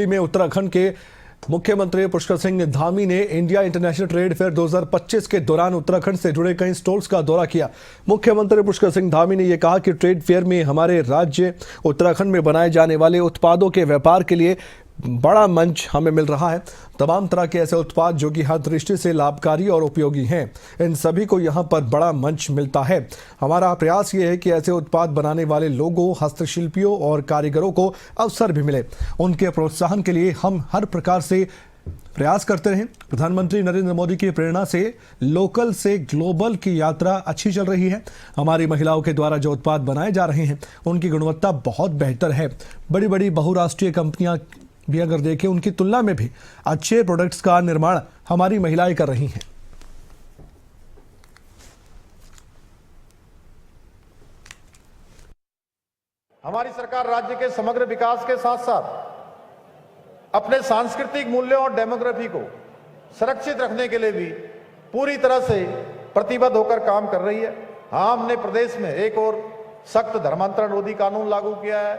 में उत्तराखंड के मुख्यमंत्री पुष्कर सिंह धामी ने इंडिया इंटरनेशनल ट्रेड फेयर 2025 के दौरान उत्तराखंड से जुड़े कई स्टॉल्स का दौरा किया। मुख्यमंत्री पुष्कर सिंह धामी ने यह कहा कि ट्रेड फेयर में हमारे राज्य उत्तराखंड में बनाए जाने वाले उत्पादों के व्यापार के लिए बड़ा मंच हमें मिल रहा है। तमाम तरह के ऐसे उत्पाद जो कि हर दृष्टि से लाभकारी और उपयोगी हैं, इन सभी को यहाँ पर बड़ा मंच मिलता है। हमारा प्रयास ये है कि ऐसे उत्पाद बनाने वाले लोगों, हस्तशिल्पियों और कारीगरों को अवसर भी मिले। उनके प्रोत्साहन के लिए हम हर प्रकार से प्रयास करते रहें। प्रधानमंत्री नरेंद्र मोदी की प्रेरणा से लोकल से ग्लोबल की यात्रा अच्छी चल रही है। हमारी महिलाओं के द्वारा जो उत्पाद बनाए जा रहे हैं उनकी गुणवत्ता बहुत बेहतर है। बड़ी बड़ी बहुराष्ट्रीय कंपनियां भी अगर देखें, उनकी तुलना में भी अच्छे प्रोडक्ट्स का निर्माण हमारी महिलाएं कर रही हैं। हमारी सरकार राज्य के समग्र विकास के साथ साथ अपने सांस्कृतिक मूल्यों और डेमोग्राफी को सुरक्षित रखने के लिए भी पूरी तरह से प्रतिबद्ध होकर काम कर रही है। हाँ, हमने प्रदेश में एक और सख्त धर्मांतरण रोधी कानून लागू किया है,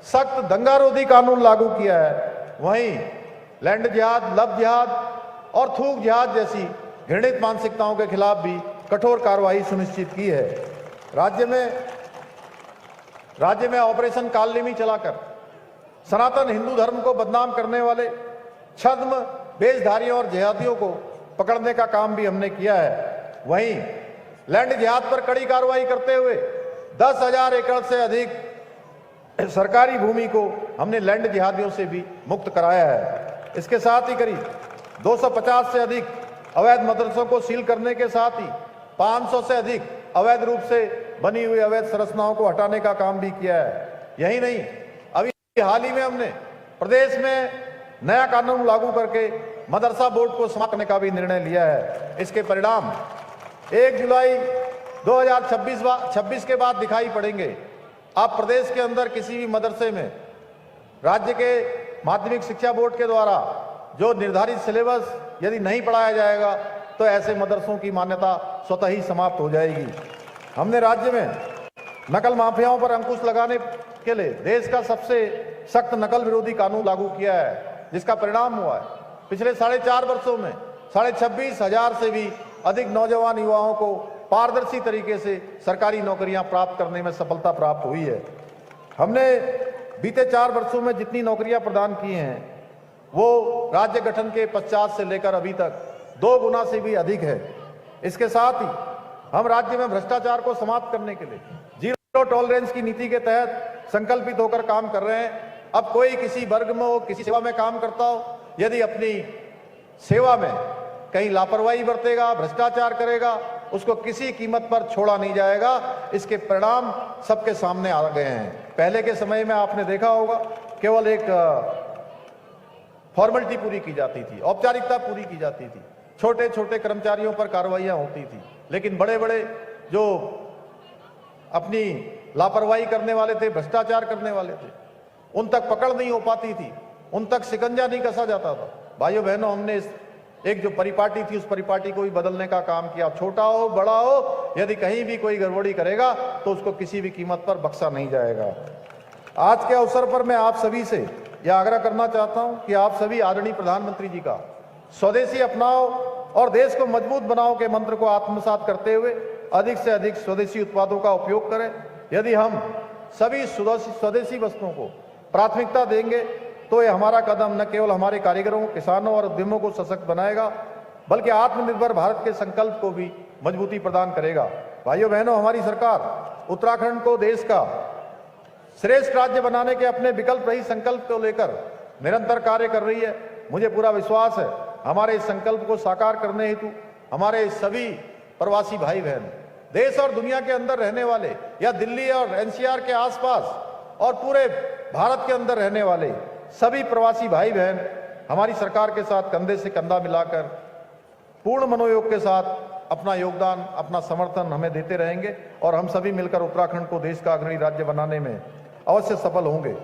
सख्त दंगा रोधी कानून लागू किया है। वहीं लैंड जिहाद, लव जिहाद और थूक जिहाद जैसी घृणित मानसिकताओं के खिलाफ भी कठोर कार्रवाई सुनिश्चित की है। राज्य में ऑपरेशन कालनेमी चलाकर सनातन हिंदू धर्म को बदनाम करने वाले छद्म वेशधारियों और जिहादियों को पकड़ने का काम भी हमने किया है। वहीं लैंड जिहाद पर कड़ी कार्रवाई करते हुए 10,000 एकड़ से अधिक सरकारी भूमि को हमने लैंड जिहादियों से भी मुक्त कराया है। इसके साथ ही करीब 250 से अधिक अवैध मदरसों को सील करने के साथ ही 500 से अधिक अवैध रूप से बनी हुई अवैध संरचनाओं को हटाने का काम भी किया है। यही नहीं, अभी हाल ही में हमने प्रदेश में नया कानून लागू करके मदरसा बोर्ड को समाप्त करने का भी निर्णय लिया है। इसके परिणाम 1 जुलाई 2026 के बाद दिखाई पड़ेंगे। आप प्रदेश के अंदर किसी भी मदरसे में राज्य के माध्यमिक शिक्षा बोर्ड के द्वारा जो निर्धारित सिलेबस यदि नहीं पढ़ाया जाएगा तो ऐसे मदरसों की मान्यता स्वतः ही समाप्त हो जाएगी। हमने राज्य में नकल माफियाओं पर अंकुश लगाने के लिए देश का सबसे सख्त नकल विरोधी कानून लागू किया है, जिसका परिणाम हुआ है पिछले 4.5 वर्षों में 26,500 से भी अधिक नौजवान युवाओं को पारदर्शी तरीके से सरकारी नौकरियां प्राप्त करने में सफलता प्राप्त हुई है। हमने बीते 4 वर्षों में जितनी नौकरियां प्रदान की हैं वो राज्य गठन के पश्चात से लेकर अभी तक 2 गुना से भी अधिक है। इसके साथ ही हम राज्य में भ्रष्टाचार को समाप्त करने के लिए जीरो टॉलरेंस की नीति के तहत संकल्पित होकर काम कर रहे हैं। अब कोई किसी वर्ग में हो, किसी सेवा में काम करता हो, यदि अपनी सेवा में कहीं लापरवाही बरतेगा, भ्रष्टाचार करेगा, उसको किसी कीमत पर छोड़ा नहीं जाएगा। इसके परिणाम सबके सामने आ गए हैं। पहले के समय में आपने देखा होगा केवल एक फॉर्मेलिटी पूरी की जाती थी, औपचारिकता पूरी की जाती थी, छोटे छोटे कर्मचारियों पर कार्रवाइयां होती थी, लेकिन बड़े बड़े जो अपनी लापरवाही करने वाले थे, भ्रष्टाचार करने वाले थे, उन तक पकड़ नहीं हो पाती थी, उन तक शिकंजा नहीं कसा जाता था। भाइयों बहनों, हमने एक जो परिपाटी थी उस परिपाटी को भी बदलने का काम किया। छोटा हो बड़ा हो, यदि कहीं भी कोई गड़बड़ी करेगा तो उसको किसी भी कीमत पर बख्शा नहीं जाएगा। आज के अवसर पर मैं आप सभी से यह आग्रह करना चाहता हूं कि आप सभी आदरणीय प्रधानमंत्री जी का स्वदेशी अपनाओ और देश को मजबूत बनाओ के मंत्र को आत्मसात करते हुए अधिक से अधिक स्वदेशी उत्पादों का उपयोग करें। यदि हम सभी स्वदेशी वस्तुओं को प्राथमिकता देंगे तो ये हमारा कदम न केवल हमारे कारीगरों, किसानों और उद्यमों को सशक्त बनाएगा, बल्कि आत्मनिर्भर भारत के संकल्प को भी मजबूती प्रदान करेगा। भाइयों बहनों, हमारी सरकार उत्तराखंड को देश का श्रेष्ठ राज्य बनाने के अपने विकल्प रहित संकल्प को लेकर निरंतर कार्य कर रही है। मुझे पूरा विश्वास है हमारे इस संकल्प को साकार करने हेतु हमारे सभी प्रवासी भाई बहन, देश और दुनिया के अंदर रहने वाले या दिल्ली और एनसीआर के आसपास और पूरे भारत के अंदर रहने वाले सभी प्रवासी भाई बहन हमारी सरकार के साथ कंधे से कंधा मिलाकर पूर्ण मनोयोग के साथ अपना योगदान, अपना समर्थन हमें देते रहेंगे और हम सभी मिलकर उत्तराखंड को देश का अग्रणी राज्य बनाने में अवश्य सफल होंगे।